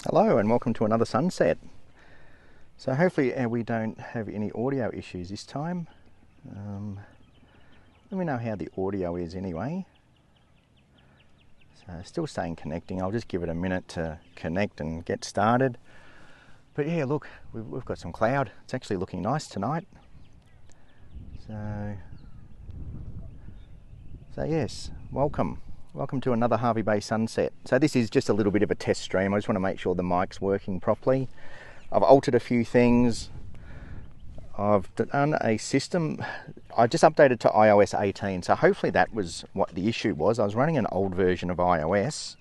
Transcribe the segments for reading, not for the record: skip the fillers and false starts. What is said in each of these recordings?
Hello and welcome to another sunset. So hopefully we don't have any audio issues this time. Let me know how the audio is anyway. So still staying connecting. I'll just give it a minute to connect and get started. But yeah, look, we've got some cloud. It's actually looking nice tonight. So yes, welcome to another Hervey Bay sunset. So this is just a little bit of a test stream. I just want to make sure the mic's working properly. I've altered a few things. I've done a system. I just updated to iOS 18, so hopefully that was what the issue was. I was running an old version of iOS,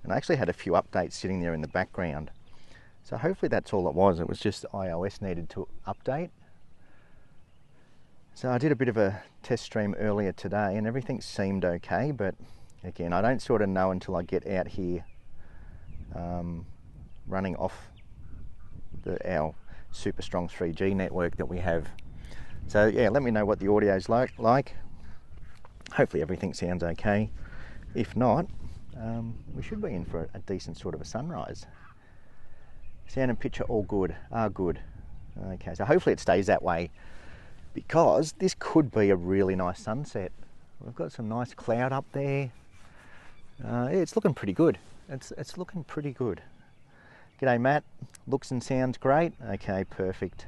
and I actually had a few updates sitting there in the background. So hopefully that's all it was. It was just iOS needed to update. So I did a bit of a test stream earlier today, and everything seemed okay, but again, I don't sort of know until I get out here running off our super strong 3G network that we have. So yeah, let me know what the audio's like. Hopefully everything sounds okay. If not, we should be in for a decent sort of a sunrise. Sound and picture all good, are good. Okay, so hopefully it stays that way, because this could be a really nice sunset. We've got some nice cloud up there. It's looking pretty good. It's looking pretty good. G'day Matt, looks and sounds great. Okay, perfect.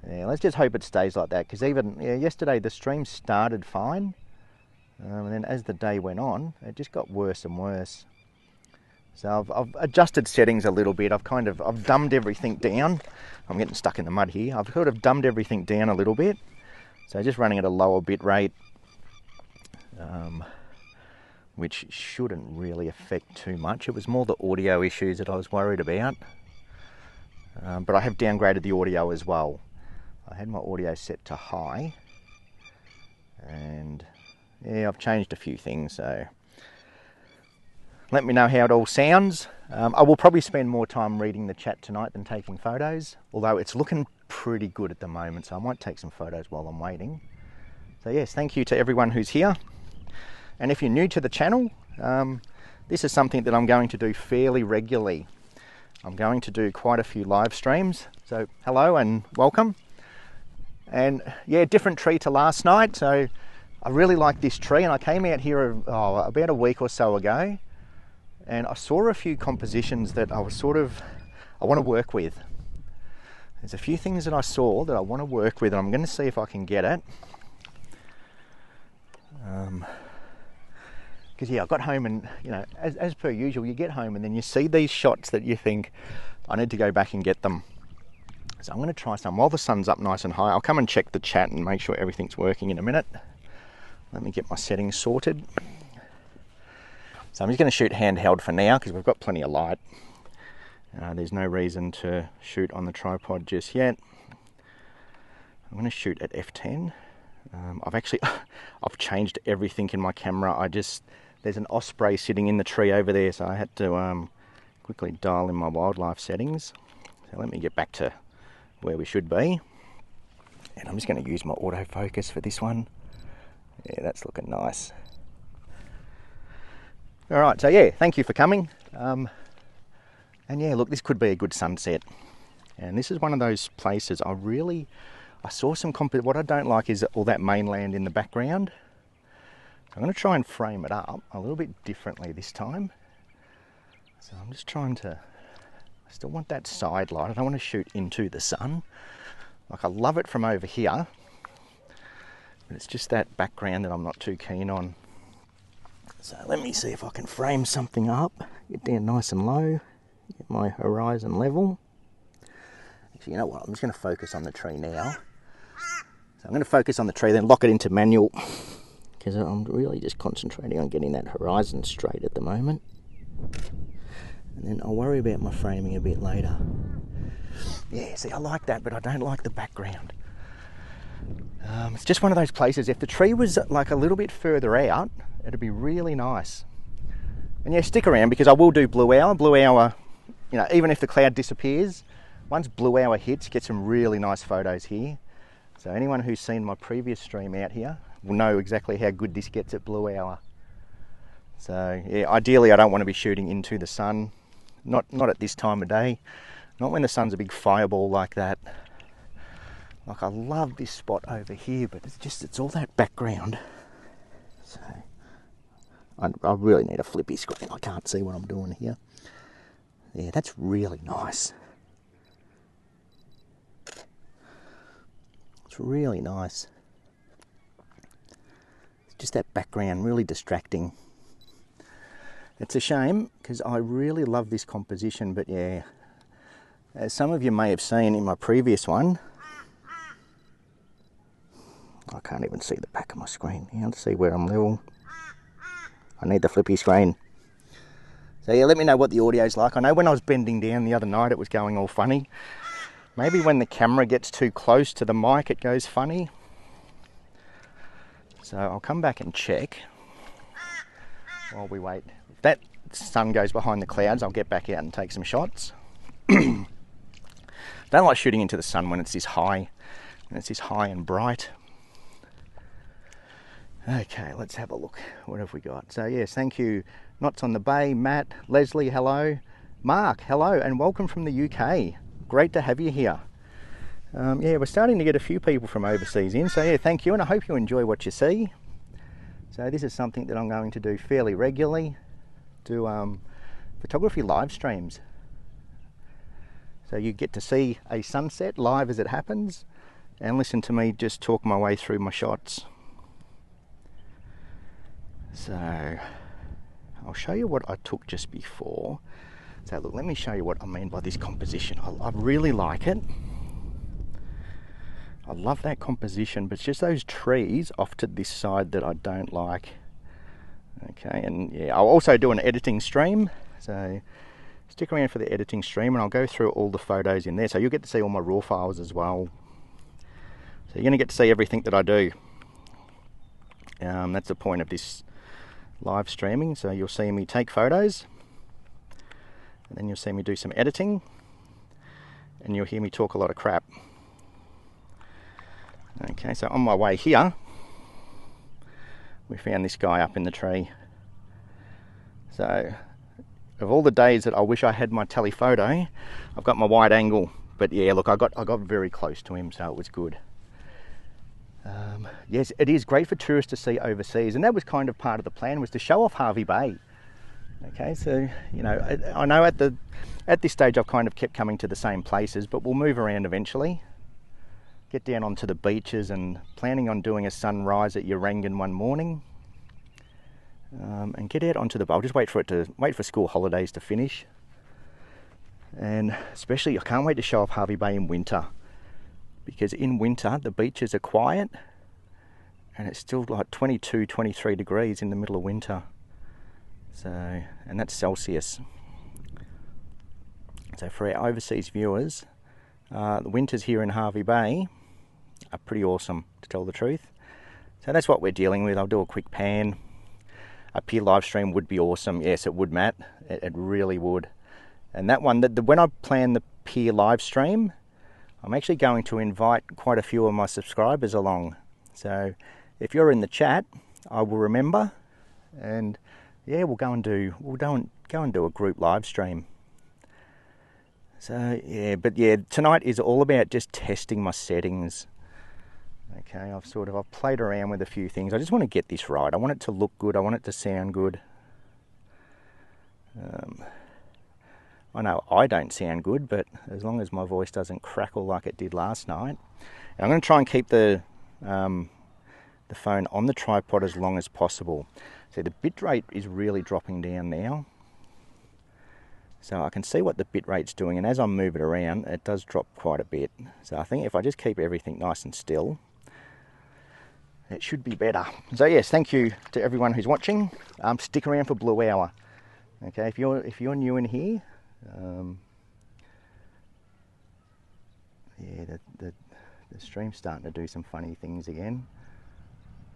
Yeah, let's just hope it stays like that, because even yesterday the stream started fine, and then as the day went on, it just got worse and worse. So I've adjusted settings a little bit. I've dumbed everything down. I'm getting stuck in the mud here. I've sort of dumbed everything down a little bit. So just running at a lower bit rate, which shouldn't really affect too much. It was more the audio issues that I was worried about. But I have downgraded the audio as well. I had my audio set to high, and yeah, I've changed a few things, so let me know how it all sounds. I will probably spend more time reading the chat tonight than taking photos, although it's looking pretty good at the moment, so I might take some photos while I'm waiting. So yes, thank you to everyone who's here. And if you're new to the channel, this is something that I'm going to do fairly regularly. I'm going to do quite a few live streams. So hello and welcome. And yeah, different tree to last night. So I really like this tree, and I came out here about a week or so ago, and I saw a few compositions that I want to work with. There's a few things that I saw that I want to work with, and I'm going to see if I can get it. Because yeah, I got home and, as per usual, you get home and then you see these shots that you think, I need to go back and get them. So I'm going to try some while the sun's up nice and high. I'll come and check the chat and make sure everything's working in a minute. Let me get my settings sorted. So I'm just going to shoot handheld for now, because we've got plenty of light. There's no reason to shoot on the tripod just yet. I'm going to shoot at f10. I've changed everything in my camera. There's an osprey sitting in the tree over there, so I had to quickly dial in my wildlife settings. So let me get back to where we should be. And I'm just going to use my autofocus for this one. Yeah, that's looking nice. All right, so yeah, thank you for coming. And yeah, look, this could be a good sunset. And this is one of those places I saw some what I don't like is all that mainland in the background. So I'm going to try and frame it up a little bit differently this time. So I'm just trying to, I still want that side light. I don't want to shoot into the sun. Like, I love it from over here, but it's just that background that I'm not too keen on. So let me see if I can frame something up, get down nice and low, get my horizon level. Actually, you know what, I'm just going to focus on the tree now. So I'm going to focus on the tree, then lock it into manual, because I'm really just concentrating on getting that horizon straight at the moment. And then I'll worry about my framing a bit later. Yeah, see, I like that, but I don't like the background. It's just one of those places, if the tree was like a little bit further out, it'd be really nice. And yeah, stick around, because I will do blue hour. Blue hour, even if the cloud disappears, once blue hour hits, get some really nice photos here. So anyone who's seen my previous stream out here will know exactly how good this gets at blue hour. So yeah, ideally I don't want to be shooting into the sun. Not at this time of day. Not when the sun's a big fireball like that. Like, I love this spot over here, but it's all that background. So I really need a flippy screen. I can't see what I'm doing here. Yeah, that's really nice. It's really nice. It's just that background, really distracting. It's a shame because I really love this composition, but yeah, as some of you may have seen in my previous one, I can't even see the back of my screen. You can see where I'm level. I need the flippy screen. So yeah, let me know what the audio's like. I know when I was bending down the other night it was going all funny. Maybe when the camera gets too close to the mic it goes funny. So I'll come back and check while we wait. If that sun goes behind the clouds, I'll get back out and take some shots. Don't like shooting into the sun when it's this high, and bright. Okay, let's have a look. What have we got? So yes, thank you, Knots on the Bay, Matt, Leslie, hello, Mark, hello, and welcome from the UK. Great to have you here. Yeah, we're starting to get a few people from overseas in, so yeah, thank you, and I hope you enjoy what you see. So this is something that I'm going to do fairly regularly, do photography live streams. So you get to see a sunset live as it happens, and listen to me just talk my way through my shots. So I'll show you what I took just before. So look, let me show you what I mean by this composition. I really like it. I love that composition, but it's just those trees off to this side that I don't like. Okay, and yeah, I'll also do an editing stream. So stick around for the editing stream and I'll go through all the photos in there. So you'll get to see all my raw files as well. So you're going to get to see everything that I do. That's the point of this live streaming. So you'll see me take photos, and then you'll see me do some editing, and you'll hear me talk a lot of crap. Okay, so on my way here, we found this guy up in the tree. So of all the days that I wish I had my telephoto, I've got my wide angle. But yeah, look, I got very close to him, so it was good. Yes, it is great for tourists to see overseas, and that was kind of part of the plan, was to show off Hervey Bay. Okay, so you know, I know at this stage I've kind of kept coming to the same places, but we'll move around eventually. Get down onto the beaches, and planning on doing a sunrise at Yarangan one morning, and get out onto the. I'll just wait for school holidays to finish, and especially I can't wait to show off Hervey Bay in winter. Because in winter the beaches are quiet and it's still like 22, 23 degrees in the middle of winter. So, and that's Celsius. So for our overseas viewers, the winters here in Hervey Bay are pretty awesome, to tell the truth. So that's what we're dealing with. I'll do a quick pan. A pier live stream would be awesome. Yes, it would, Matt. It really would. And that one, when I plan the pier live stream, I'm actually going to invite quite a few of my subscribers along. So if you're in the chat, I will remember, and yeah, we'll go and do a group live stream. So yeah, but yeah, tonight is all about just testing my settings. Okay, I've played around with a few things. I just want to get this right. I want it to look good. I want it to sound good. I know I don't sound good, but as long as my voice doesn't crackle like it did last night. And I'm going to try and keep the phone on the tripod as long as possible. See, the bit rate is really dropping down now. So I can see what the bit rate's doing, and as I move it around, it does drop quite a bit. So I think if I just keep everything nice and still, it should be better. So yes, thank you to everyone who's watching. Stick around for Blue Hour. Okay, if you're new in here, yeah, the stream's starting to do some funny things again.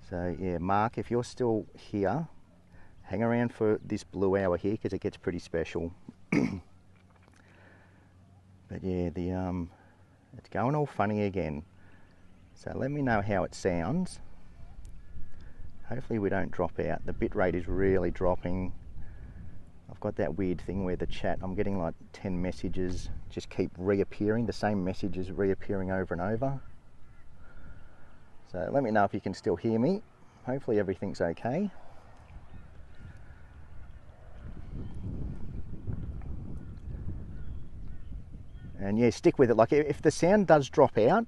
So yeah, Mark, if you're still here, hang around for this Blue Hour here because it gets pretty special. But yeah, it's going all funny again. So let me know how it sounds. Hopefully we don't drop out. The bit rate is really dropping. I've got that weird thing where the chat, I'm getting like 10 messages, just keep reappearing, the same messages reappearing over and over. So let me know if you can still hear me. Hopefully everything's okay. And yeah, stick with it. Like if the sound does drop out,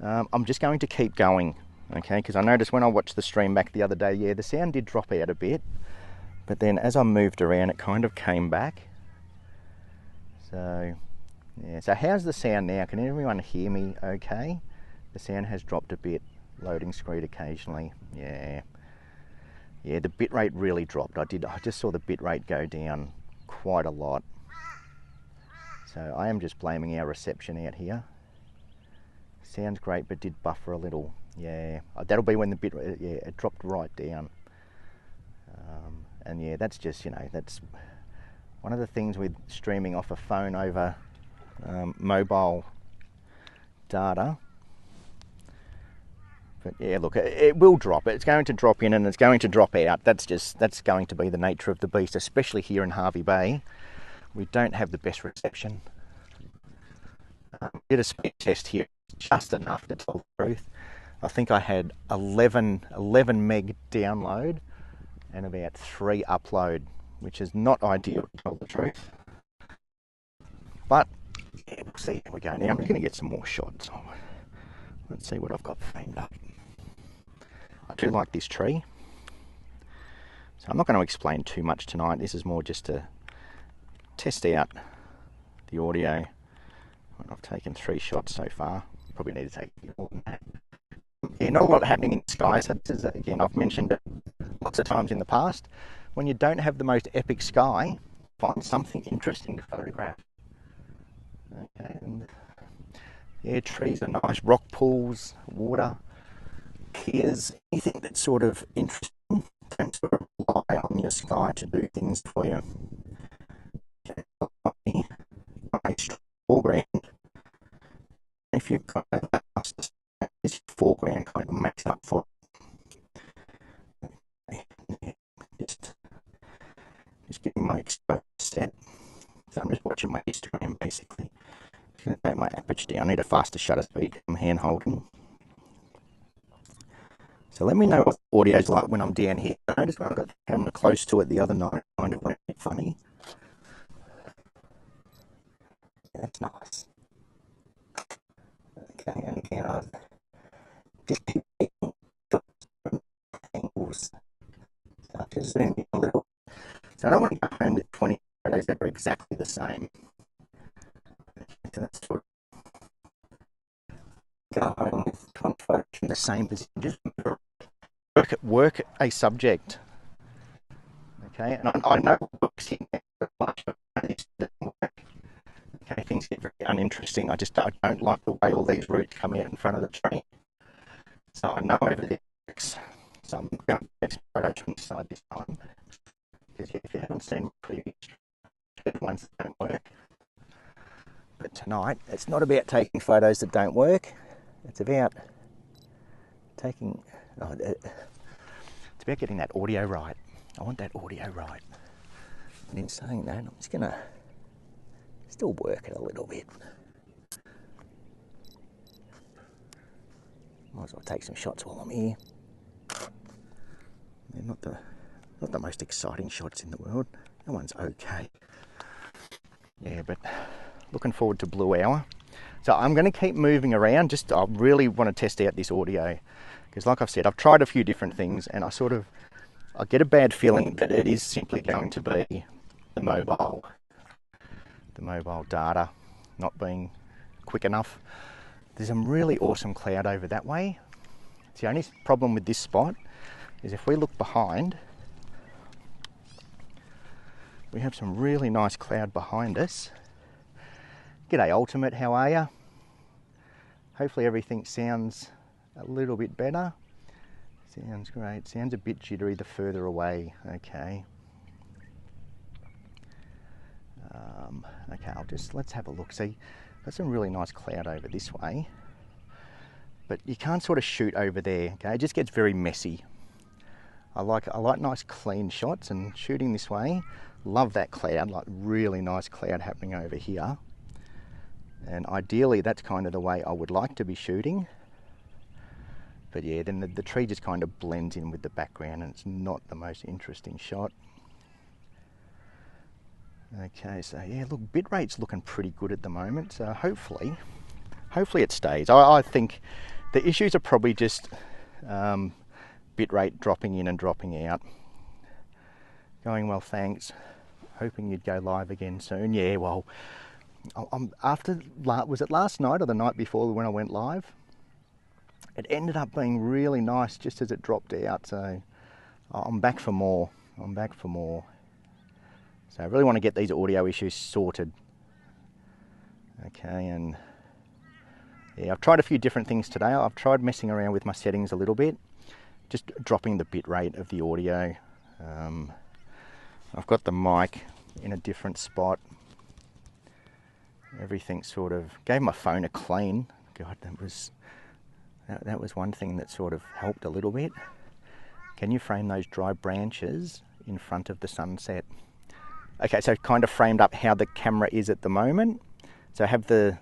I'm just going to keep going, okay? Because I noticed when I watched the stream back the other day, yeah, the sound did drop out a bit. But then as I moved around, it kind of came back. So, yeah. So how's the sound now? Can everyone hear me okay? The sound has dropped a bit. Loading screen occasionally. Yeah. Yeah, the bitrate really dropped. I just saw the bitrate go down quite a lot. So I am just blaming our reception out here. Sounds great, but did buffer a little. Yeah, that'll be when the bitrate, yeah, it dropped right down. And yeah, that's just, you know, that's one of the things with streaming off a phone over mobile data. But yeah, look, it will drop. It's going to drop in and it's going to drop out. That's going to be the nature of the beast, especially here in Hervey Bay. We don't have the best reception. Did a speed test here, just enough to tell the truth. I think I had 11 meg download and about 3 upload, which is not ideal to tell the truth. But yeah, we'll see how we go. Now I'm going to get some more shots. Let's see what I've got framed up. I do like this tree. So I'm not going to explain too much tonight. This is more just to test out the audio. I've taken 3 shots so far. Probably need to take more than that. Yeah, not a lot happening in the sky. So this is, again, I've mentioned it lots of times in the past. When you don't have the most epic sky, find something interesting to photograph. Okay, and yeah, trees are nice, rock pools, water, piers, anything that's sort of interesting. Don't sort of rely on your sky to do things for you. Okay, nice foreground. If you've got that this foreground kind of makes up for it. Okay, just getting my exposure set. So I'm just watching my histogram basically. Just going to take my aperture down. I need a faster shutter speed. I'm hand holding. So let me know what the audio's like when I'm down here. I noticed when I got the camera close to it the other night, it kind of went a bit funny. Yeah, that's nice. Okay, and again, I've just keep taking shots from angles. So I'll just zoom in a little. So I don't want to go home with 20 photos that are exactly the same. So that's sort of go home with 20 photos in the same position. Just work a subject. Okay, and I know it works here, but it doesn't work. Okay, things get very uninteresting. I don't like the way all these roots come out in front of the tree. So I know over there works. So I'm going to take some photos from the side this time. Because if you haven't seen previous ones that don't work. But tonight, it's not about taking photos that don't work. It's about taking... it's about getting that audio right. I want that audio right. And in saying that, I'm just going to still work it a little bit. Might as well take some shots while I'm here. They're not the most exciting shots in the world. That one's okay. Yeah, but looking forward to Blue Hour. So I'm going to keep moving around. I really want to test out this audio. Because like I've said, I've tried a few different things and I get a bad feeling that it is simply going to be the mobile data not being quick enough. There's some really awesome cloud over that way. The only problem with this spot is if we look behind, we have some really nice cloud behind us. G'day Ultimate, how are you? Hopefully everything sounds a little bit better. Sounds great. Sounds a bit jittery the further away. Okay. Okay, let's have a look. See, that's some really nice cloud over this way. But you can't sort of shoot over there, okay? It just gets very messy. I like nice clean shots, and shooting this way Love that cloud, like really nice cloud happening over here. And ideally that's kind of the way I would like to be shooting. But yeah, then the tree just kind of blends in with the background and it's not the most interesting shot. Okay, so yeah, look, bitrate's looking pretty good at the moment. So hopefully it stays. I think the issues are probably just bitrate dropping in and dropping out. Going well, thanks. Hoping you'd go live again soon. Yeah, well, was it last night or the night before when I went live? It ended up being really nice just as it dropped out. So I'm back for more. So I really want to get these audio issues sorted. Okay, and yeah, I've tried a few different things today. I've tried messing around with my settings a little bit, just dropping the bit rate of the audio. I've got the mic in a different spot. Everything sort of gave my phone a clean. God, that was one thing that sort of helped a little bit. Can you frame those dry branches in front of the sunset? Okay, so kind of framed up how the camera is at the moment. So have the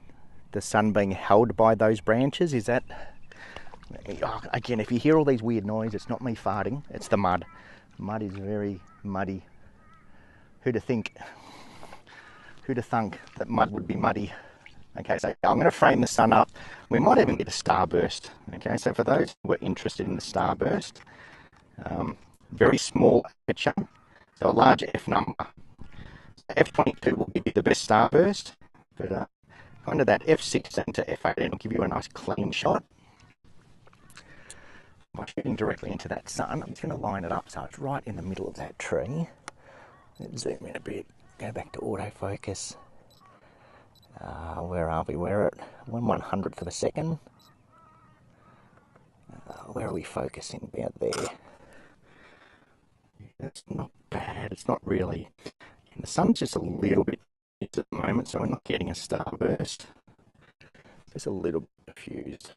sun being held by those branches. Is that, again, if you hear all these weird noises, it's not me farting, it's the mud. Mud is very muddy. Who'd have thunk that mud would be muddy? Okay, so I'm going to frame the sun up. We might even get a starburst. Okay, so for those who are interested in the starburst, very small aperture, so a large F number. F22 will give you the best starburst, but kind of that F16 to F18 will give you a nice clean shot. By shooting directly into that sun, I'm just going to line it up so it's right in the middle of that tree. Let's zoom in a bit, go back to autofocus. Where are we? We're at 1/100th of a second. Where are we focusing? About there. That's not bad, it's not really. And the sun's just a little bit at the moment, so we're not getting a starburst. Just a little bit diffused.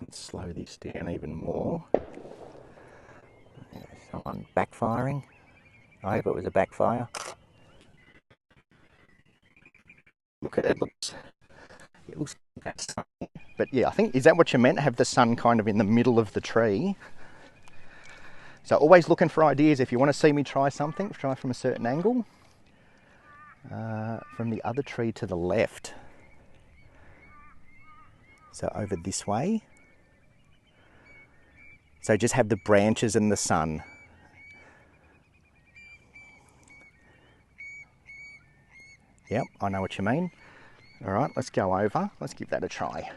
Let's slow this down even more. Someone backfiring. I hope it was a backfire. Look at it, it looks like that sun. But yeah, I think, is that what you meant? Have the sun kind of in the middle of the tree? So always looking for ideas. If you want to see me try something, try from a certain angle. From the other tree to the left. So over this way. So just have the branches and the sun. Yep, I know what you mean. All right, let's go over. Let's give that a try.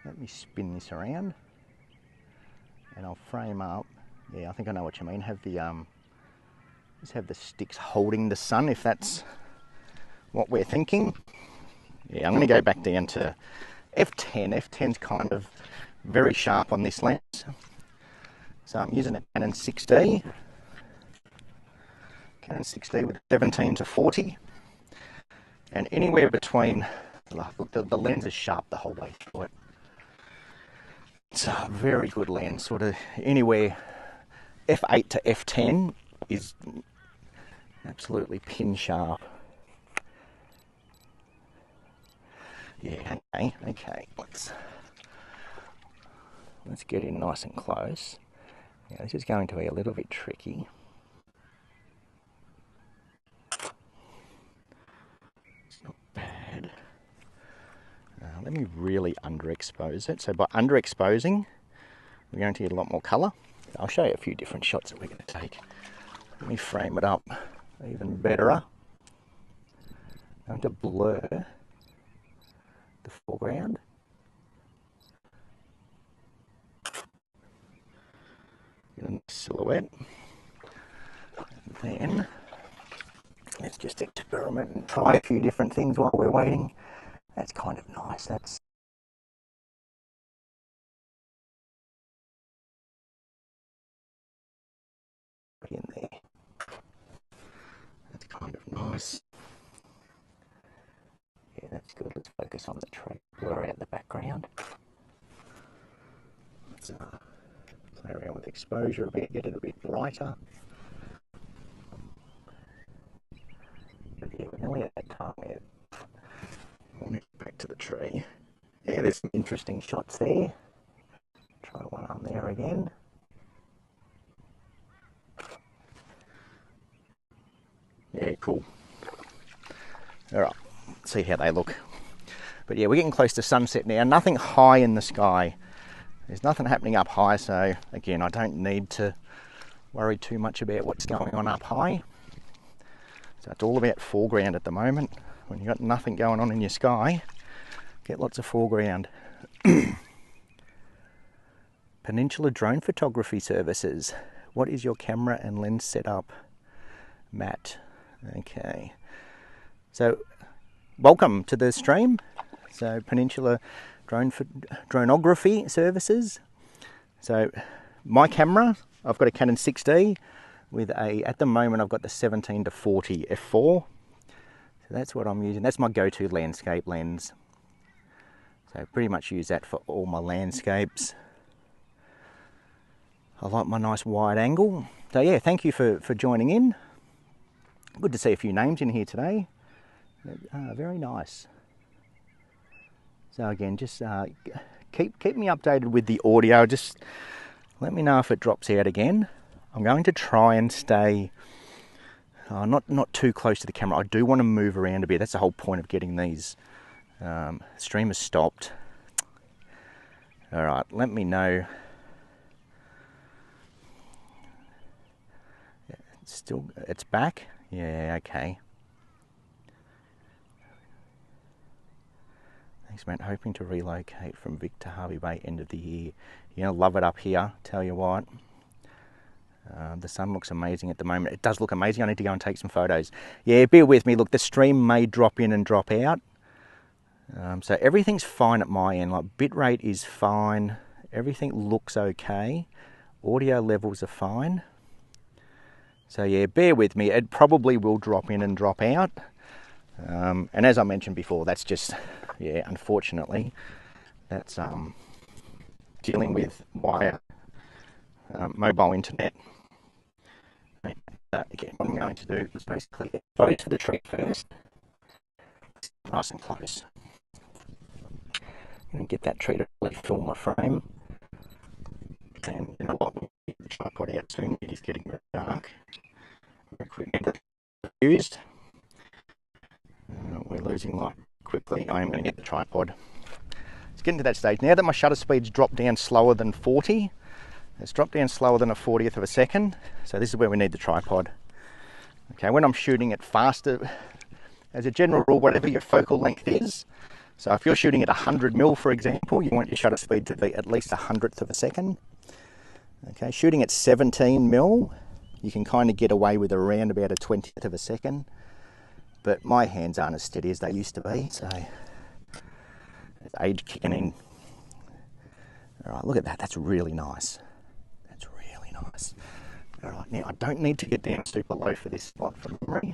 Let me spin this around. And I'll frame up. Yeah, I think I know what you mean. Have the just have the sticks holding the sun, if that's what we're thinking. Yeah, I'm going to go back down to F10. F10's kind of very sharp on this lens. So I'm using a Canon 6D. Canon 6D with 17 to 40. And anywhere between, look, the lens is sharp the whole way through it. It's a very good lens, sort of anywhere F8 to F10 is absolutely pin sharp. Yeah, okay, let's get in nice and close. Yeah, this is going to be a little bit tricky. It's not bad. Let me really underexpose it. So by underexposing, we're going to get a lot more colour. I'll show you a few different shots that we're going to take. Let me frame it up even better. I'm going to blur the foreground. Get a silhouette. And then let's just experiment and try a few different things while we're waiting. That's kind of nice. That's in there. That's kind of nice. Yeah, that's good. Let's focus on the tree. Blur out the background. Let's play around with exposure a bit, get it a bit brighter. Yeah, there's some interesting shots there. Try one up there again. Yeah, cool. All right, see how they look. But yeah, we're getting close to sunset now. Nothing high in the sky. There's nothing happening up high, so again, I don't need to worry too much about what's going on up high. So it's all about foreground at the moment. When you've got nothing going on in your sky, get lots of foreground. Peninsula Drone Photography Services. What is your camera and lens setup? Matt. Okay. So, welcome to the stream. So, Peninsula Dronography Services. So, my camera, I've got a Canon 6D with at the moment I've got the 17-40 f4. So that's what I'm using. That's my go-to landscape lens. So pretty much use that for all my landscapes. I like my nice wide angle. So yeah, thank you for joining in. Good to see a few names in here today. Very nice. So again, just keep me updated with the audio. Just let me know if it drops out again. I'm going to try and stay not too close to the camera. I do want to move around a bit. That's the whole point of getting these streamers stopped. All right, let me know. It's back. Yeah, okay. Thanks, mate. Hoping to relocate from Vic to Harvey Bay end of the year. You're gonna love it up here. Tell you what. The sun looks amazing at the moment. It does look amazing. I need to go and take some photos. Yeah, bear with me. Look, the stream may drop in and drop out. So everything's fine at my end. Like bitrate is fine. Everything looks okay. Audio levels are fine. So yeah, bear with me. It probably will drop in and drop out. And as I mentioned before, that's just, yeah, unfortunately, that's dealing with wire mobile internet. Again, what I'm going to do is basically go to the tree first, nice and close, and get that tree to really fill my frame. And you know what, we'll get the tripod out soon. It is getting very dark. Very quickly used. We're losing light quickly. I am going to get the tripod. It's getting to that stage now that my shutter speed's dropped down slower than 40. It's dropped down slower than a 40th of a second, so this is where we need the tripod. Okay, when I'm shooting it faster, as a general rule, whatever your focal length is, so if you're shooting at 100mm, for example, you want your shutter speed to be at least 100th of a second. Okay, shooting at 17mm, you can kind of get away with around about a 20th of a second, but my hands aren't as steady as they used to be, so it's age kicking in. All right, look at that, that's really nice. Nice. All right, now I don't need to get down super low for this spot from memory.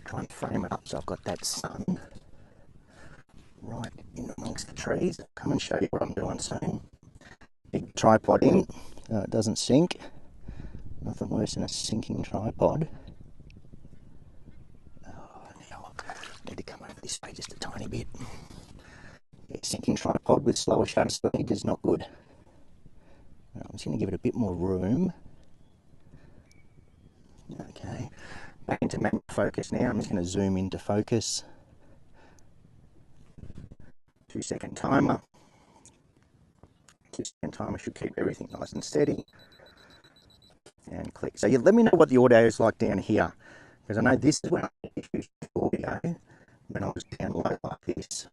Try and frame it up so I've got that sun right in amongst the trees. I'll come and show you what I'm doing soon. Big tripod in, so it doesn't sink. Nothing worse than a sinking tripod. Oh, now I need to come over this way just a tiny bit. Yeah, sinking tripod with slower shutter speed is not good. I'm just going to give it a bit more room. Okay, back into manual focus now. I'm just going to zoom into focus. 2-second timer. 2-second timer should keep everything nice and steady. And click. So let me know what the audio is like down here, because I know this is when I used audio when I was down low like this.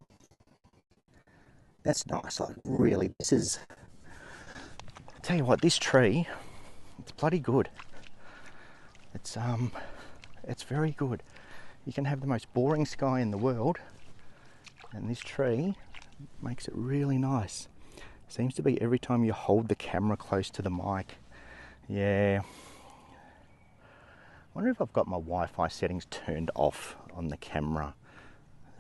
That's nice. Like really, this is. Tell you what, this tree, it's bloody good. It's very good. You can have the most boring sky in the world, and this tree makes it really nice. Seems to be every time you hold the camera close to the mic. Yeah. I wonder if I've got my Wi-Fi settings turned off on the camera.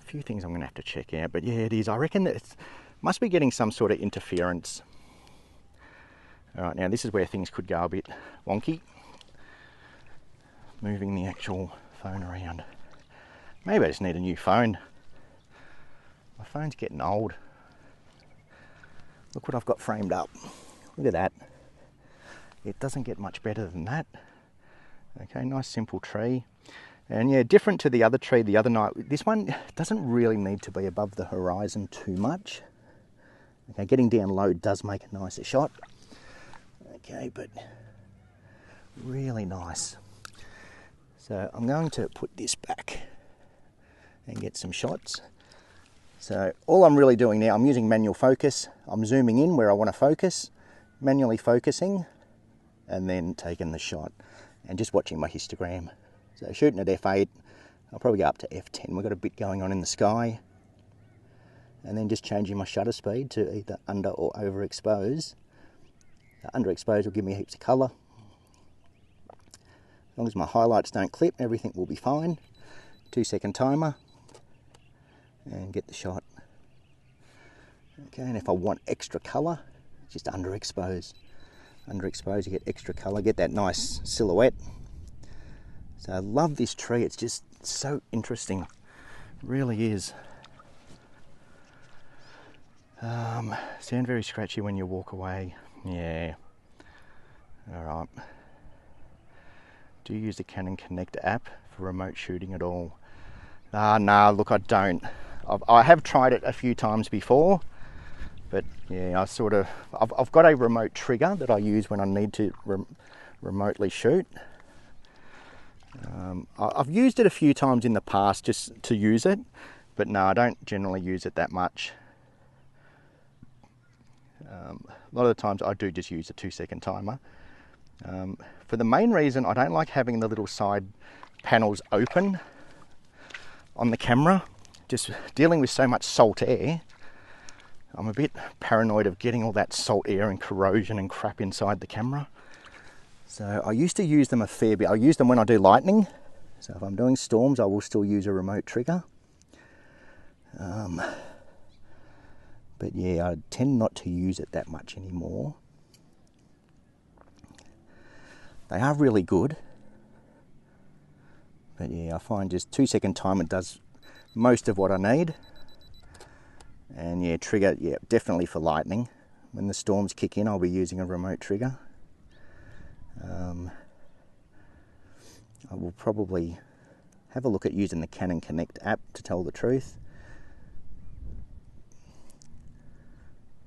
A few things I'm going to have to check out, but yeah, it is. I reckon that it must be getting some sort of interference. All right, now this is where things could go a bit wonky. Moving the actual phone around. Maybe I just need a new phone. phone's getting old. Look what I've got framed up. Look at that. It doesn't get much better than that. Okay, nice simple tree. And yeah, different to the other tree the other night. This one doesn't really need to be above the horizon too much. Okay, getting down low does make a nicer shot. Okay, but really nice. So I'm going to put this back and get some shots. So all I'm really doing now, I'm using manual focus. I'm zooming in where I want to focus, manually focusing, and then taking the shot and just watching my histogram. So shooting at f8, I'll probably go up to f10. We've got a bit going on in the sky. And then just changing my shutter speed to either under or overexpose. Underexpose will give me heaps of colour. As long as my highlights don't clip, everything will be fine. 2-second timer. And get the shot. Okay, and if I want extra colour, just underexpose. Underexpose, you get extra colour, get that nice silhouette. So I love this tree, it's just so interesting. It really is. Sound very scratchy when you walk away. Yeah. Alright. Do you use the Canon Connect app for remote shooting at all? Nah, look, I don't. I have tried it a few times before, but yeah, I've got a remote trigger that I use when I need to remotely shoot. I've used it a few times in the past just to use it, but no, I don't generally use it that much. A lot of the times I do just use a 2-second timer. For the main reason, I don't like having the little side panels open on the camera. Just dealing with so much salt air, I'm a bit paranoid of getting all that salt air and corrosion and crap inside the camera. So I used to use them a fair bit. I use them when I do lightning. So if I'm doing storms, I will still use a remote trigger. But yeah, I tend not to use it that much anymore. They are really good. But yeah, I find just 2-second timer does most of what I need. And yeah, trigger, yeah, definitely for lightning. When the storms kick in, I'll be using a remote trigger. I will probably have a look at using the Canon Connect app, to tell the truth.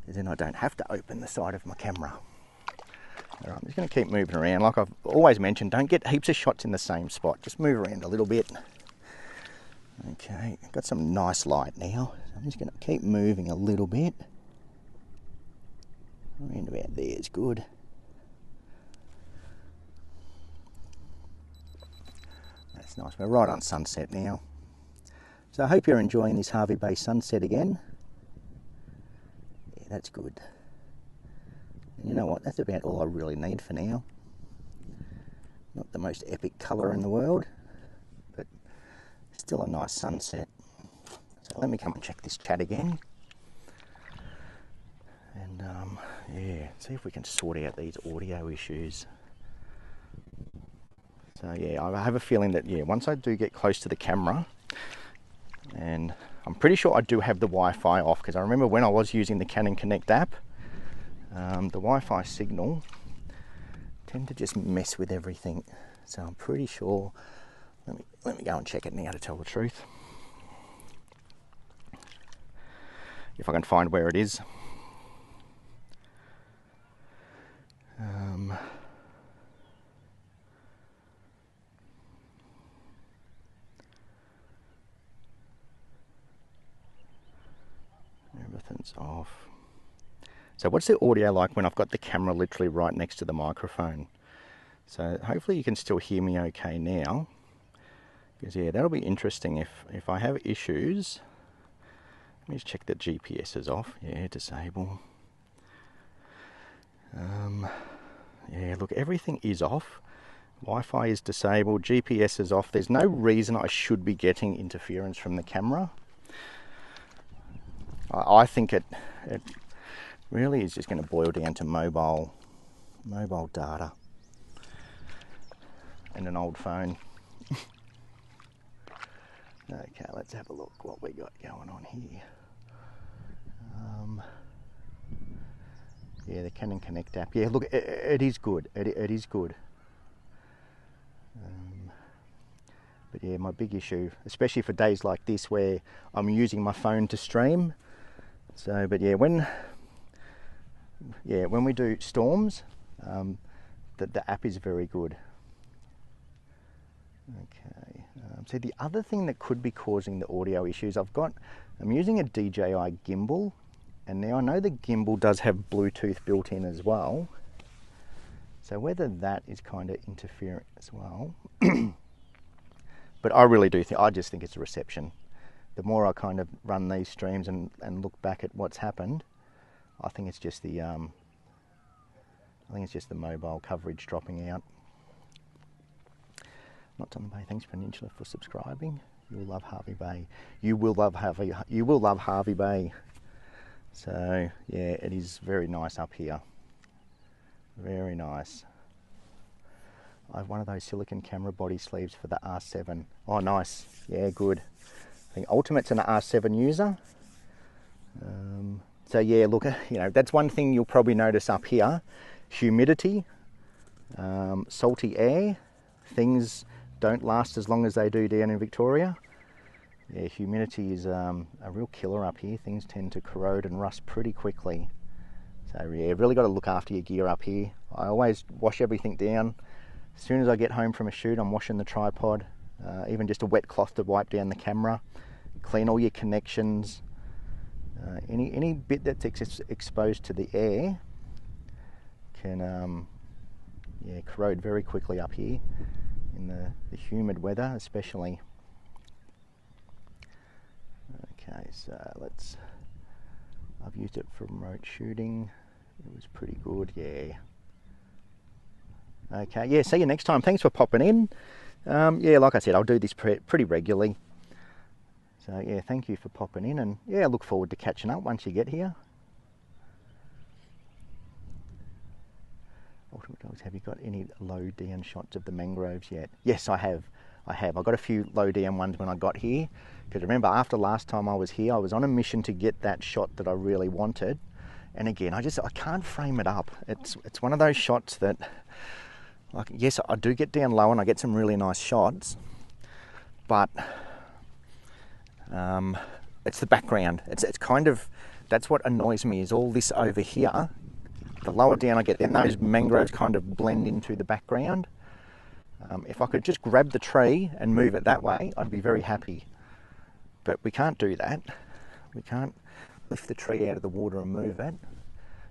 Then I don't have to open the side of my camera. All right, I'm just going to keep moving around. Like I've always mentioned, don't get heaps of shots in the same spot. Just move around a little bit. Okay, got some nice light now. I'm just going to keep moving a little bit. Around about there is good. That's nice. We're right on sunset now. So I hope you're enjoying this Hervey Bay sunset again. Yeah, that's good. And you know what? That's about all I really need for now. Not the most epic colour in the world, but still a nice sunset. So let me come and check this chat again. And yeah, see if we can sort out these audio issues. So yeah, I have a feeling that yeah, once I do get close to the camera, and I'm pretty sure I do have the Wi-Fi off, because I remember when I was using the Canon Connect app, the Wi-Fi signal tend to just mess with everything. So I'm pretty sure. Let me go and check it now, to tell the truth. If I can find where it is. Everything's off. So what's the audio like when I've got the camera literally right next to the microphone? So hopefully you can still hear me okay now. Because yeah, that'll be interesting if I have issues. Let me just check that GPS is off. Yeah, disable. Yeah, look, everything is off. Wi-Fi is disabled, GPS is off. There's no reason I should be getting interference from the camera. I think it really is just going to boil down to mobile data and an old phone. Okay, let's have a look what we got going on here. Yeah, the Canon Connect app. Yeah, look, it is good. It is good. But yeah, my big issue, especially for days like this where I'm using my phone to stream. So, but yeah, when we do storms, the app is very good. Okay. So the other thing that could be causing the audio issues, I'm using a DJI gimbal, and now I know the gimbal does have Bluetooth built in as well. So whether that is kind of interfering as well. But I just think it's a reception. The more I kind of run these streams and look back at what's happened, I think it's just the mobile coverage dropping out. Not Tom Bay, thanks Peninsula for subscribing. You will love Harvey Bay. You will love Harvey Bay. So yeah, it is very nice up here. Very nice. I have one of those silicon camera body sleeves for the R7. Oh, nice. Yeah, good. I think Ultimate's an R7 user. So yeah, look, that's one thing you'll probably notice up here. Humidity, salty air. Things don't last as long as they do down in Victoria. Yeah, humidity is a real killer up here. Things tend to corrode and rust pretty quickly. So yeah, really got to look after your gear up here. I always wash everything down. As soon as I get home from a shoot, I'm washing the tripod, even just a wet cloth to wipe down the camera. Clean all your connections. Any bit that's exposed to the air can corrode very quickly up here in the humid weather especially. Okay, so I've used it for remote shooting. It was pretty good, yeah. Okay, yeah, see you next time. Thanks for popping in. Yeah, like I said, I'll do this pretty regularly. So yeah, thank you for popping in, and yeah, I look forward to catching up once you get here. Ultimate Dogs, have you got any low down shots of the mangroves yet? Yes, I have. I got a few low down ones when I got here, because remember after last time I was here, I was on a mission to get that shot that I really wanted. And again, I can't frame it up. It's one of those shots that, like, yes, I do get down low and I get some really nice shots, but it's the background. It's kind of, that's what annoys me, is all this over here. The lower down I get, then those mangroves kind of blend into the background. If I could just grab the tree and move it that way, I'd be very happy. But we can't do that. We can't lift the tree out of the water and move it.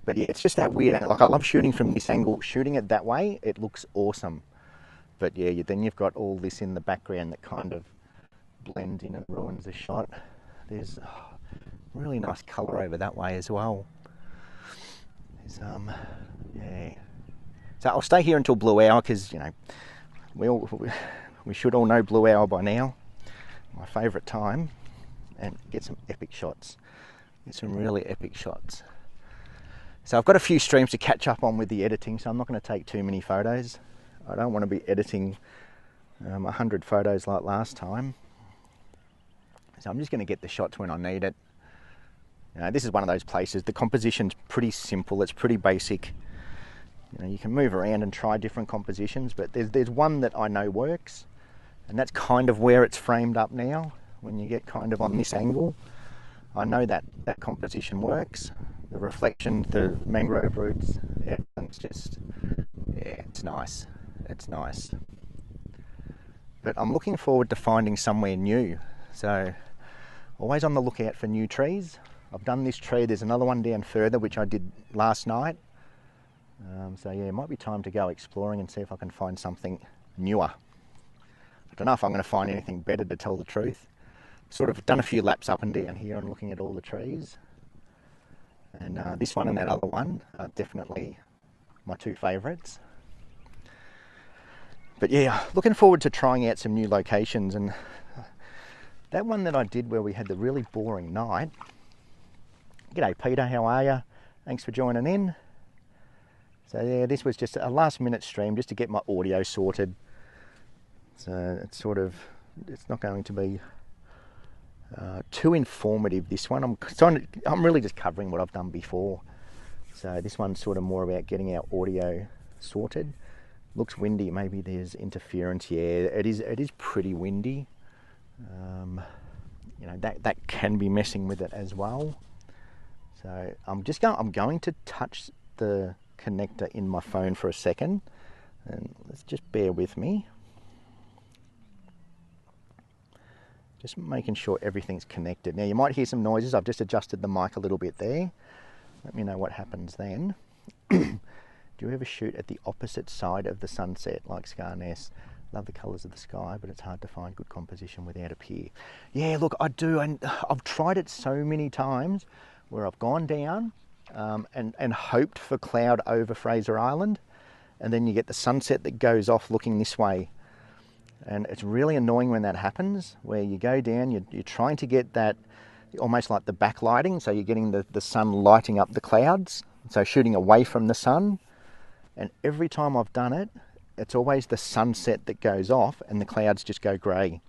But yeah, it's just that weird. Like, I love shooting from this angle. Shooting it that way, it looks awesome. But yeah, then you've got all this in the background that kind of blends in and ruins the shot. There's really nice colour over that way as well. There's, yeah. So I'll stay here until blue hour, because we should all know blue hour by now. My favourite time, and get some epic shots. Get some really epic shots. So I've got a few streams to catch up on with the editing, so I'm not going to take too many photos. I don't want to be editing 100 photos like last time. So I'm just going to get the shots when I need it. This is one of those places, the composition's pretty simple, it's pretty basic. You can move around and try different compositions, but there's one that I know works, and that's kind of where it's framed up now. When you get kind of on this angle, I know that composition works. The reflection, the mangrove roots, it's just, yeah, it's nice. It's nice. But I'm looking forward to finding somewhere new. So always on the lookout for new trees. I've done this tree, there's another one down further which I did last night. So yeah, it might be time to go exploring and see if I can find something newer. I don't know if I'm going to find anything better, to tell the truth. Sort of done a few laps up and down here and looking at all the trees. And this one and that other one are definitely my two favourites. But yeah, looking forward to trying out some new locations. And that one that I did where we had the really boring night. G'day Peter, how are you? Thanks for joining in. So yeah, this was just a last minute stream just to get my audio sorted. So it's not going to be Too informative, this one. I'm really just covering what I've done before. So this one's sort of more about getting our audio sorted. Looks windy, maybe there's interference. Yeah, it is pretty windy. You know, that can be messing with it as well. So I'm going to touch the connector in my phone for a second, and let's just bear with me. Just making sure everything's connected. Now you might hear some noises. I've just adjusted the mic a little bit there. Let me know what happens then. Do you ever shoot at the opposite side of the sunset like Scarness? Love the colours of the sky, but it's hard to find good composition without a pier. Yeah, look, I do, and I've tried it so many times where I've gone down and hoped for cloud over Fraser Island, and then you get the sunset that goes off looking this way. And it's really annoying when that happens, where you go down, you're trying to get that almost like the backlighting, so you're getting the sun lighting up the clouds, so shooting away from the sun. And every time I've done it, it's always the sunset that goes off and the clouds just go grey.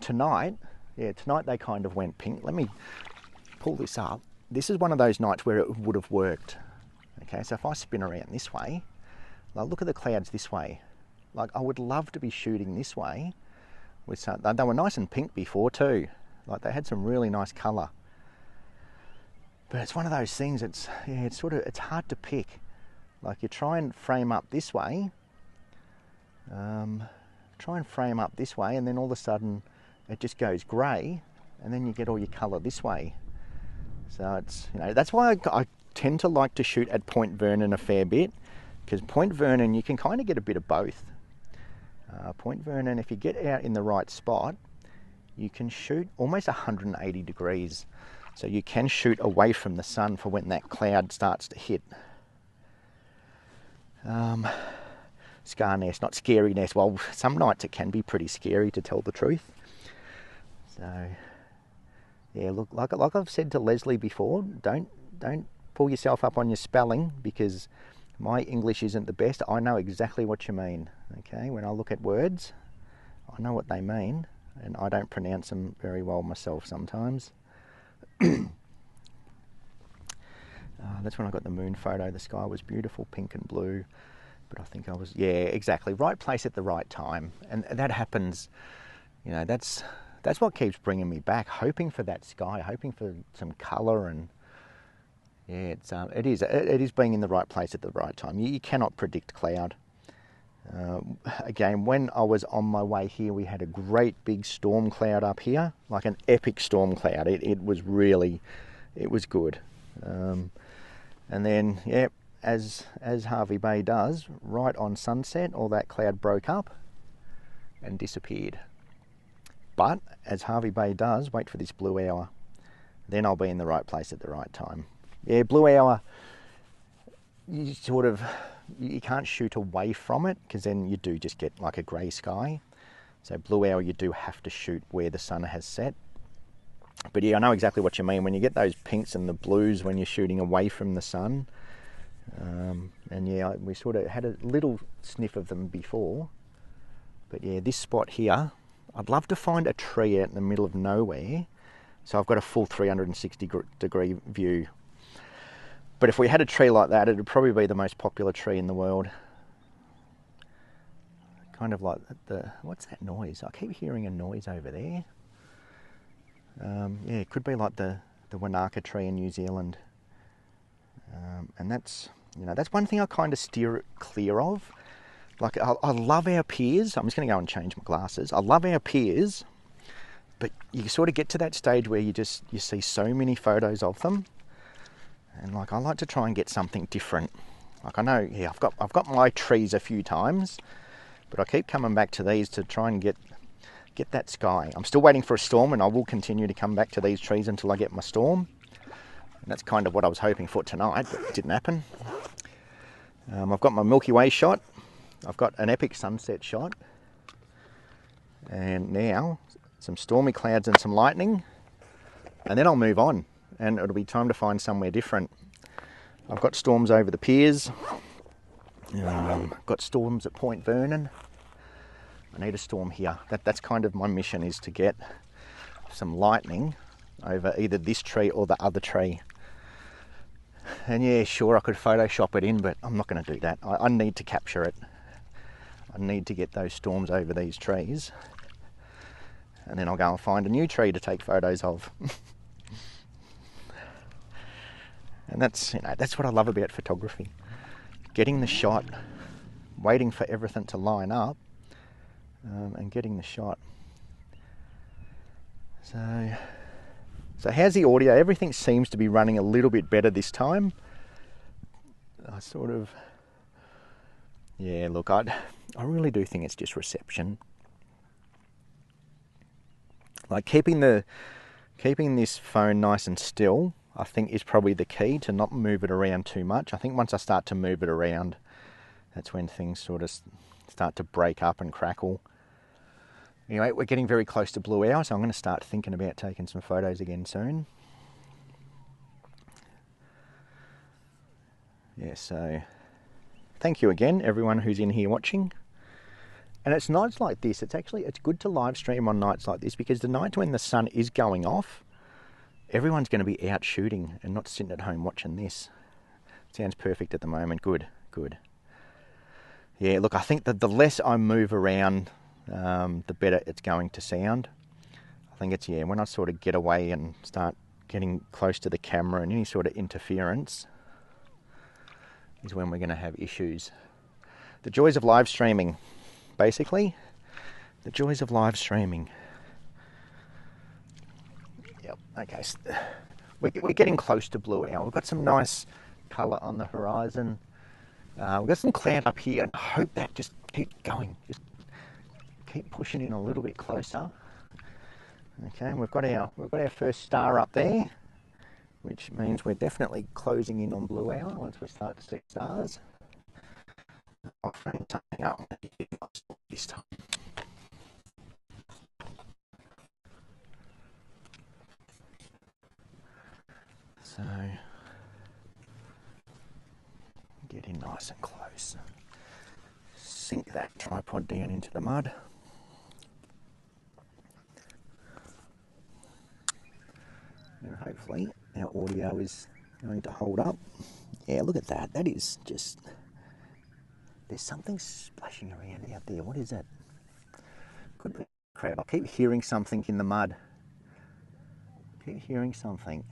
Tonight they kind of went pink. Let me pull this up. This is one of those nights where it would have worked. Okay, so if I spin around this way, like look at the clouds this way. Like I would love to be shooting this way with some, they were nice and pink before too. Like they had some really nice colour. But it's one of those things, it's hard to pick. Like you try and frame up this way, and then all of a sudden it just goes grey, and then you get all your colour this way. So it's, you know, that's why I tend to like to shoot at Point Vernon a fair bit, because Point Vernon you can kind of get a bit of both. Point Vernon, if you get out in the right spot, you can shoot almost 180 degrees. So you can shoot away from the sun for when that cloud starts to hit. Scarness, not Scaryness. Well, some nights it can be pretty scary, to tell the truth. So, yeah, look, like I've said to Leslie before, don't pull yourself up on your spelling, because my English isn't the best. I know exactly what you mean. Okay, when I look at words, I know what they mean, and I don't pronounce them very well myself sometimes. That's when I got the moon photo. The sky was beautiful, pink and blue. But I think I was, yeah, exactly, right place at the right time, and that happens. You know, that's what keeps bringing me back, hoping for that sky, hoping for some colour, and yeah, it is being in the right place at the right time. You cannot predict cloud. Again, when I was on my way here, we had a great big storm cloud up here, like an epic storm cloud. It was good. And then, yeah, as Hervey Bay does, right on sunset, all that cloud broke up and disappeared. But as Hervey Bay does, wait for this blue hour. Then I'll be in the right place at the right time. Yeah, blue hour, you can't shoot away from it, because then you do just get like a grey sky. So blue hour, you do have to shoot where the sun has set. But yeah, I know exactly what you mean when you get those pinks and the blues when you're shooting away from the sun. And yeah, we sort of had a little sniff of them before. But yeah, this spot here, I'd love to find a tree out in the middle of nowhere, so I've got a full 360 degree view. But if we had a tree like that, it would probably be the most popular tree in the world. Kind of like what's that noise? I keep hearing a noise over there. Yeah, it could be like the Wanaka tree in New Zealand. And that's one thing I kind of steer clear of. Like, I love our piers. I'm just going to go and change my glasses. I love our piers, but you sort of get to that stage where you see so many photos of them, and like I like to try and get something different. Like, I know, yeah, I've got my trees a few times, but I keep coming back to these to try and get that sky. I'm still waiting for a storm, and I will continue to come back to these trees until I get my storm. And that's kind of what I was hoping for tonight, but it didn't happen. I've got my Milky Way shot. I've got an epic sunset shot. And now, some stormy clouds and some lightning. And then I'll move on, and it'll be time to find somewhere different. I've got storms over the piers. Got storms at Point Vernon. I need a storm here. That's kind of my mission, is to get some lightning over either this tree or the other tree. And yeah, sure, I could Photoshop it in, but I'm not going to do that. I need to capture it. I need to get those storms over these trees, and then I'll go and find a new tree to take photos of. And that's, you know, that's what I love about photography. Getting the shot, waiting for everything to line up, and getting the shot. So how's the audio? Everything seems to be running a little bit better this time. I sort of, yeah, look, I really do think it's just reception. Like keeping this phone nice and still, I think is probably the key, to not move it around too much. I think once I start to move it around, that's when things sort of start to break up and crackle. Anyway, we're getting very close to blue hour, so I'm going to start thinking about taking some photos again soon. Yeah, so thank you again, everyone who's in here watching. And it's nights like this, it's good to live stream on nights like this, because the night when the sun is going off, everyone's going to be out shooting and not sitting at home watching this. Sounds perfect at the moment. Good, good. Yeah, look, I think that the less I move around, the better it's going to sound. I think it's, yeah, when I sort of get away and start getting close to the camera and any sort of interference is when we're going to have issues. The joys of live streaming, basically. The joys of live streaming. Yep, okay. So we're getting close to blue hour. We've got some nice colour on the horizon. We've got some cloud up here, and I hope that just keeps going. Just keep pushing in a little bit closer. Okay, and we've got our first star up there, which means we're definitely closing in on blue hour once we start to see stars. I'll frame something up this time. So, get in nice and close. Sink that tripod down into the mud. And hopefully our audio is going to hold up. Yeah, look at that. That is just... There's something splashing around out there. What is that? Could be a crab. I keep hearing something in the mud. Keep hearing something.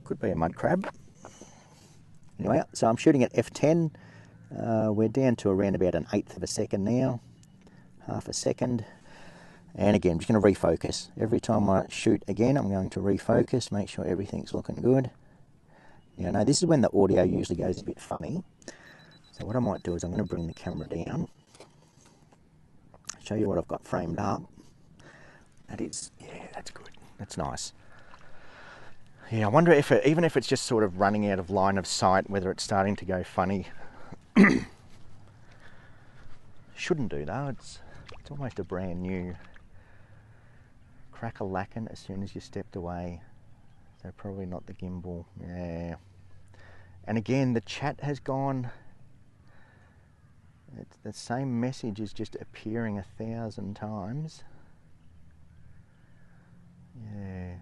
Could be a mud crab. Anyway, so I'm shooting at f10. We're down to around about an eighth of a second now. Half a second. And again, I'm just going to refocus. Every time I shoot again, I'm going to refocus, make sure everything's looking good. Now, now this is when the audio usually goes a bit funny. So what I might do is I'm going to bring the camera down, show you what I've got framed up. That is, yeah, that's good. That's nice. Yeah, I wonder if even if it's just sort of running out of line of sight, whether it's starting to go funny. Shouldn't do though. It's almost a brand new. Crack-a-lackin' as soon as you stepped away. So probably not the gimbal. Yeah. And again, the chat has gone. It's the same message is just appearing 1,000 times. Yeah.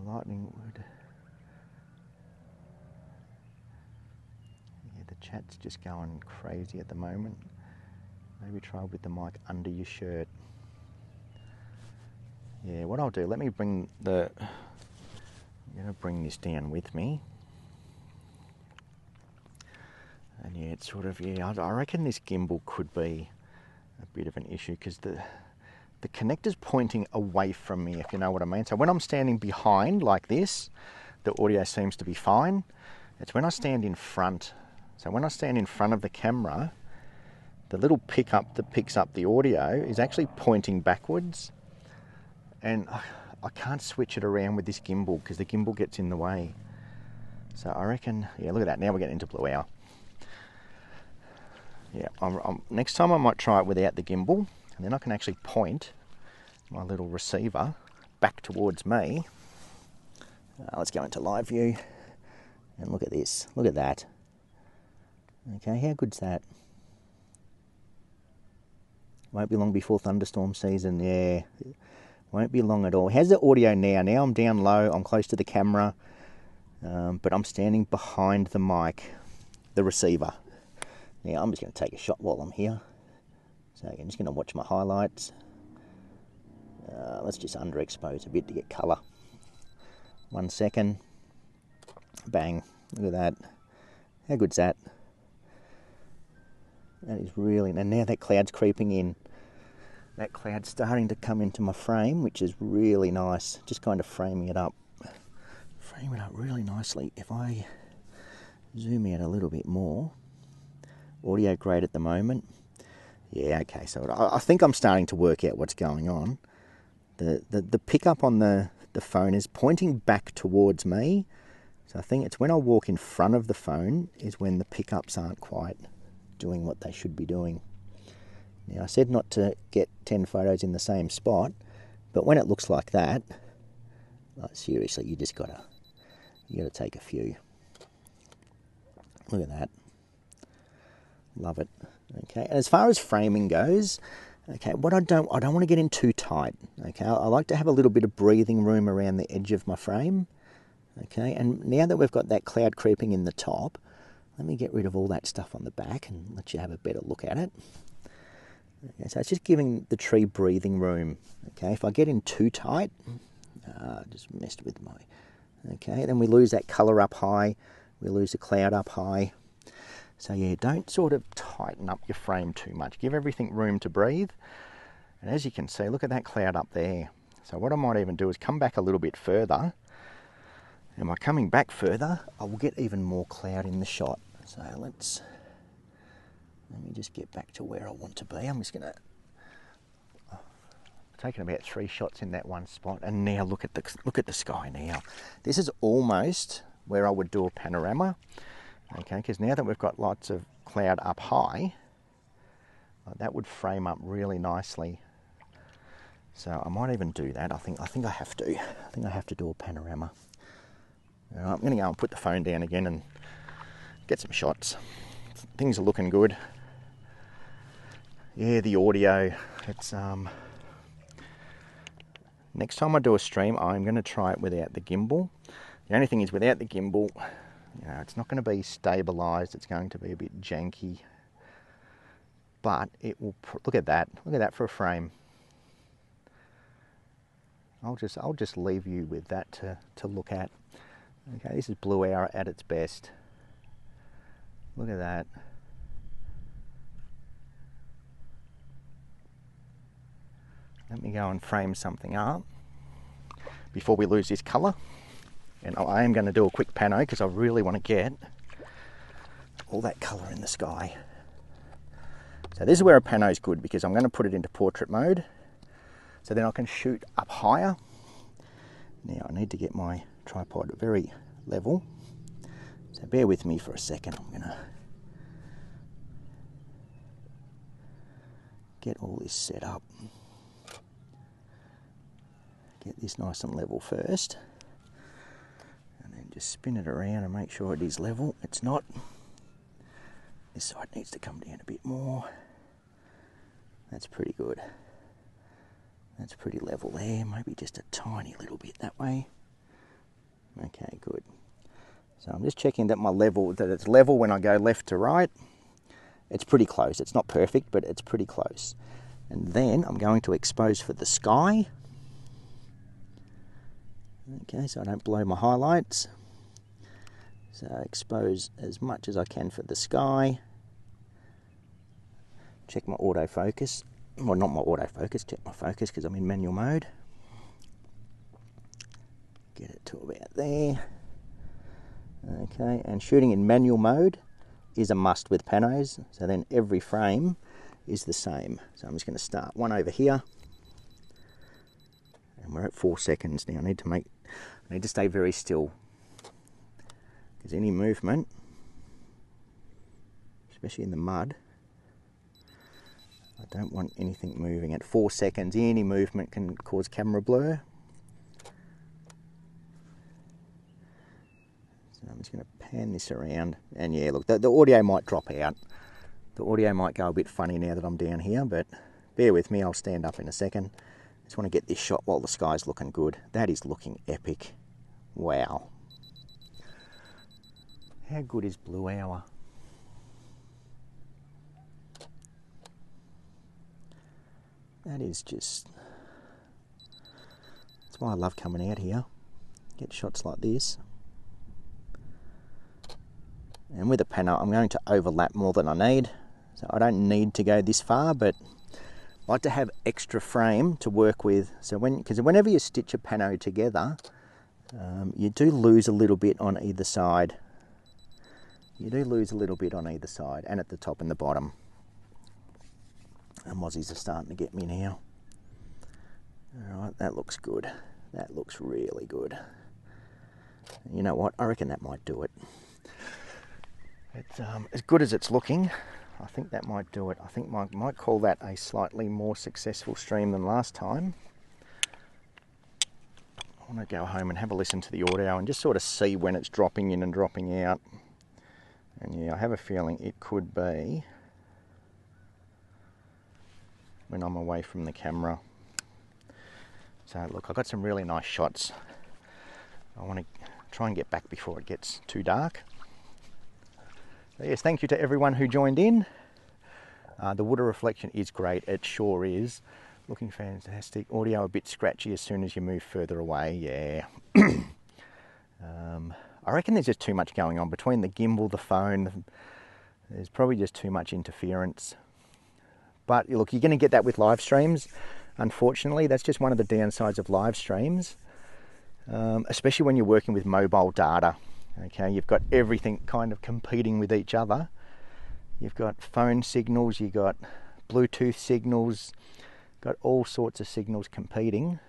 Lightning would. Yeah, the chat's just going crazy at the moment. Maybe try with the mic under your shirt. Yeah, what I'll do, let me bring I'm going to bring this down with me. And yeah, it's sort of, yeah, I reckon this gimbal could be a bit of an issue because the connector's pointing away from me, if you know what I mean. So when I'm standing behind like this, the audio seems to be fine. It's when I stand in front. So when I stand in front of the camera, the little pickup that picks up the audio is actually pointing backwards. And I can't switch it around with this gimbal because the gimbal gets in the way. So I reckon, yeah, look at that. Now we're getting into blue hour. Yeah, next time I might try it without the gimbal, and then I can actually point my little receiver back towards me. Let's go into live view and look at this. Look at that. Okay, how good's that? Won't be long before thunderstorm season, yeah. Won't be long at all. How's the audio now? Now I'm down low, I'm close to the camera, but I'm standing behind the mic, the receiver. Now I'm just going to take a shot while I'm here. So I'm just going to watch my highlights. Let's just underexpose a bit to get colour. 1 second. Bang. Look at that. How good's that? That is really... And now that cloud's creeping in. That cloud's starting to come into my frame, which is really nice. Just kind of framing it up. Frame it up really nicely. If I zoom out a little bit more. Audio great at the moment. Yeah, okay, so I think I'm starting to work out what's going on. The pickup on the phone is pointing back towards me. So I think it's when I walk in front of the phone is when the pickups aren't quite doing what they should be doing. Now, I said not to get 10 photos in the same spot, but when it looks like that, like seriously, you gotta take a few. Look at that. Love it. Okay, and as far as framing goes, okay, I don't want to get in too tight. Okay, I like to have a little bit of breathing room around the edge of my frame. Okay, and now that we've got that cloud creeping in the top, let me get rid of all that stuff on the back and let you have a better look at it. Okay, so it's just giving the tree breathing room. Okay, if I get in too tight, just messed with my... Okay, then we lose that colour up high, we lose the cloud up high. So yeah, don't sort of tighten up your frame too much. Give everything room to breathe. And as you can see, look at that cloud up there. So what I might even do is come back a little bit further. And by coming back further, I will get even more cloud in the shot. So let me just get back to where I want to be. I'm just going to... taken about 3 shots in that one spot, and now look at the sky now. This is almost where I would do a panorama. Okay, because now that we've got lots of cloud up high, that would frame up really nicely. So I might even do that. I think I have to. I think I have to do a panorama. All right, I'm going to go and put the phone down again and get some shots. Things are looking good. Yeah, the audio. It's next time I do a stream, I'm going to try it without the gimbal. The only thing is, without the gimbal, you know, it's not going to be stabilized. It's going to be a bit janky, but it will. Look at that. Look at that for a frame. I'll just leave you with that to look at. Okay, this is Blue Hour at its best. Look at that. Let me go and frame something up before we lose this colour. And I am going to do a quick pano because I really want to get all that colour in the sky. So this is where a pano is good, because I'm going to put it into portrait mode. So then I can shoot up higher. Now I need to get my tripod very level. So bear with me for a second. I'm going to get all this set up. Get this nice and level first. And then just spin it around and make sure it is level. It's not. This side needs to come down a bit more. That's pretty good. That's pretty level there. Maybe just a tiny little bit that way. Okay, good. So I'm just checking that that it's level when I go left to right. It's pretty close. It's not perfect, but it's pretty close. And then I'm going to expose for the sky. Okay, so I don't blow my highlights. So expose as much as I can for the sky. Check my autofocus. Well, not my autofocus, check my focus because I'm in manual mode. Get it to about there. Okay, and shooting in manual mode is a must with panos. So then every frame is the same. So I'm just going to start one over here. And we're at 4 seconds now. I need to stay very still, because any movement, especially in the mud, I don't want anything moving. At 4 seconds, any movement can cause camera blur. So I'm just going to pan this around, and yeah, look, the audio might drop out. The audio might go a bit funny now that I'm down here, but bear with me, I'll stand up in a second. Just want to get this shot while the sky's looking good. That is looking epic. Wow. How good is Blue Hour? That is just... That's why I love coming out here. Get shots like this. And with a pano, I'm going to overlap more than I need. So I don't need to go this far, but I like to have extra frame to work with. So because whenever you stitch a pano together, you do lose a little bit on either side. You do lose a little bit on either side, and at the top and the bottom. And mozzies are starting to get me now. Alright, that looks good. That looks really good. You know what? I reckon that might do it. It's as good as it's looking. I think that might do it. I think I might call that a slightly more successful stream than last time. I want to go home and have a listen to the audio and just sort of see when it's dropping in and dropping out. And yeah, I have a feeling it could be when I'm away from the camera. So look, I've got some really nice shots. I want to try and get back before it gets too dark. So yes, thank you to everyone who joined in. The water reflection is great, it sure is. Looking fantastic. Audio a bit scratchy as soon as you move further away, yeah. I reckon there's just too much going on between the gimbal, the phone. There's probably just too much interference. But look, you're going to get that with live streams. Unfortunately, that's just one of the downsides of live streams, especially when you're working with mobile data. Okay, you've got everything kind of competing with each other. You've got phone signals, you've got Bluetooth signals, got all sorts of signals competing.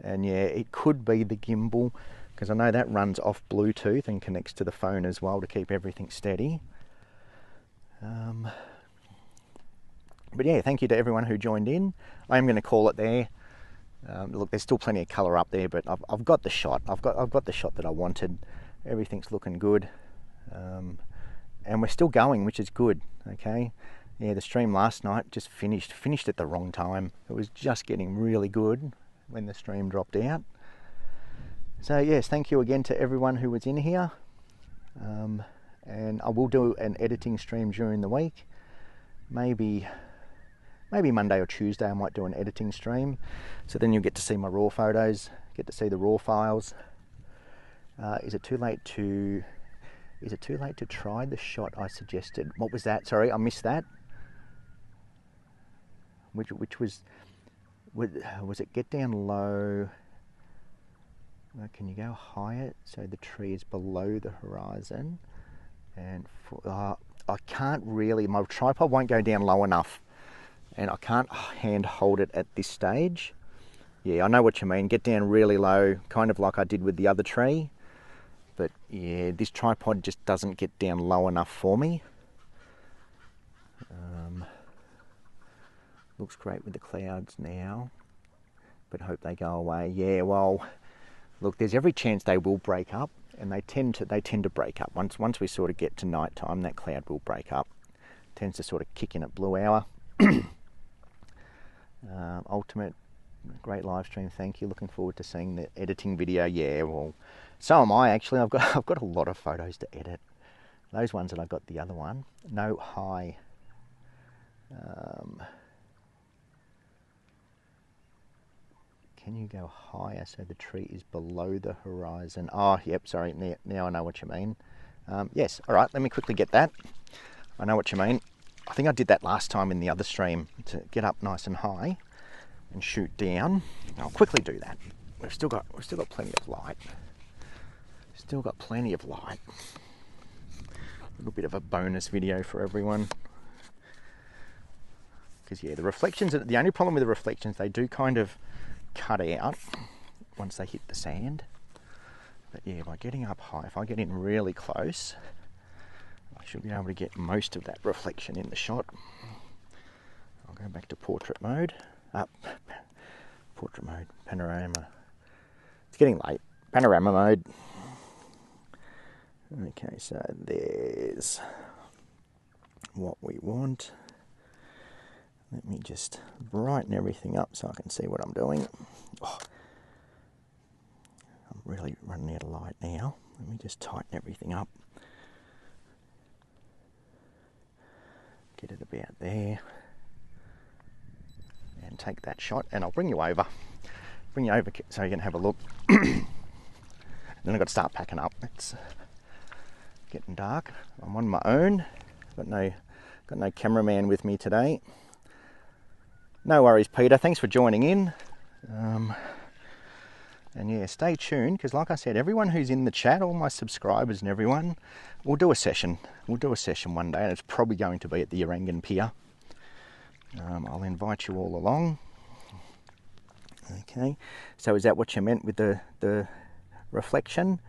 And yeah, it could be the gimbal, because I know that runs off Bluetooth and connects to the phone as well to keep everything steady. But yeah, thank you to everyone who joined in. I am going to call it there. Look, there's still plenty of colour up there, but I've got the shot. I've got the shot that I wanted. Everything's looking good, and we're still going, which is good. Okay, yeah, the stream last night just finished at the wrong time. It was just getting really good when the stream dropped out. So yes, thank you again to everyone who was in here, and I will do an editing stream during the week. Maybe Monday or Tuesday I might do an editing stream, so then you'll get to see my raw photos, get to see the raw files. Is it too late to try the shot I suggested? What was that? Sorry, I missed that. Which was it get down low? Can you go higher so the tree is below the horizon? And I can't really, my tripod won't go down low enough, and I can't hand hold it at this stage. Yeah, I know what you mean. Get down really low, kind of like I did with the other tree. But yeah, this tripod just doesn't get down low enough for me. Looks great with the clouds now, but hope they go away. Yeah, well, look, there's every chance they will break up, and they tend to break up. Once we sort of get to night time, that cloud will break up. Tends to sort of kick in at Blue Hour. Ultimate, great live stream, thank you. Looking forward to seeing the editing video. Yeah, well, so am I actually. I've got a lot of photos to edit. Those ones that I got the other one. No high. Can you go higher so the tree is below the horizon? Oh, yep, sorry, now I know what you mean. Yes, all right, let me quickly get that. I know what you mean. I think I did that last time in the other stream, to get up nice and high and shoot down. I'll quickly do that. We've still got plenty of light. Still got plenty of light. A little bit of a bonus video for everyone. Because yeah, the reflections, the only problem with the reflections, they do kind of cut out once they hit the sand. But yeah, by getting up high, if I get in really close, I should be able to get most of that reflection in the shot. I'll go back to portrait mode. Portrait mode, panorama. It's getting late. Panorama mode. Okay, so there's what we want. Let me just brighten everything up so I can see what I'm doing. Oh, I'm really running out of light now. Let me just tighten everything up. Get it about there. And take that shot, and I'll bring you over. Bring you over so you can have a look. Then I've got to start packing up. It's getting dark. I'm on my own. Got no cameraman with me today. No worries, Peter. Thanks for joining in. And yeah, stay tuned, because like I said, everyone who's in the chat, all my subscribers and everyone, we'll do a session. We'll do a session one day, and it's probably going to be at the Urangan Pier. I'll invite you all along. Okay, so is that what you meant with the reflection?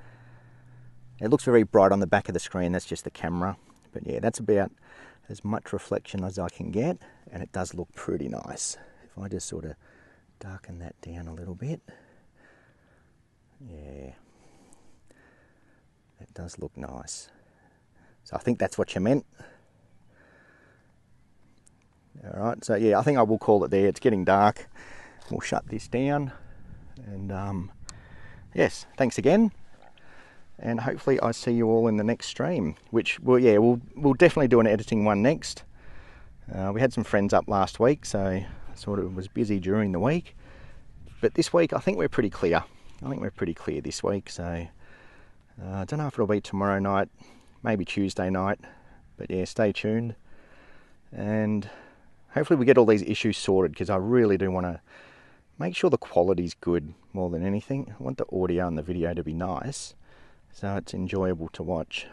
It looks very bright on the back of the screen. That's just the camera. But yeah, that's about as much reflection as I can get, and it does look pretty nice. If I just sort of darken that down a little bit. Yeah, it does look nice. So I think that's what you meant. All right, so yeah, I think I will call it there. It's getting dark. We'll shut this down. And yes, thanks again. And hopefully I see you all in the next stream, which, well, yeah, we'll definitely do an editing one next. We had some friends up last week, so I sort of was busy during the week. But this week, I think we're pretty clear. I think we're pretty clear this week, so I don't know if it'll be tomorrow night, maybe Tuesday night. But yeah, stay tuned. And hopefully we get all these issues sorted, because I really do want to make sure the quality's good more than anything. I want the audio and the video to be nice, so it's enjoyable to watch.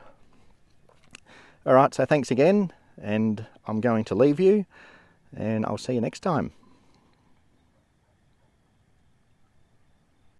Alright, so thanks again, and I'm going to leave you, and I'll see you next time.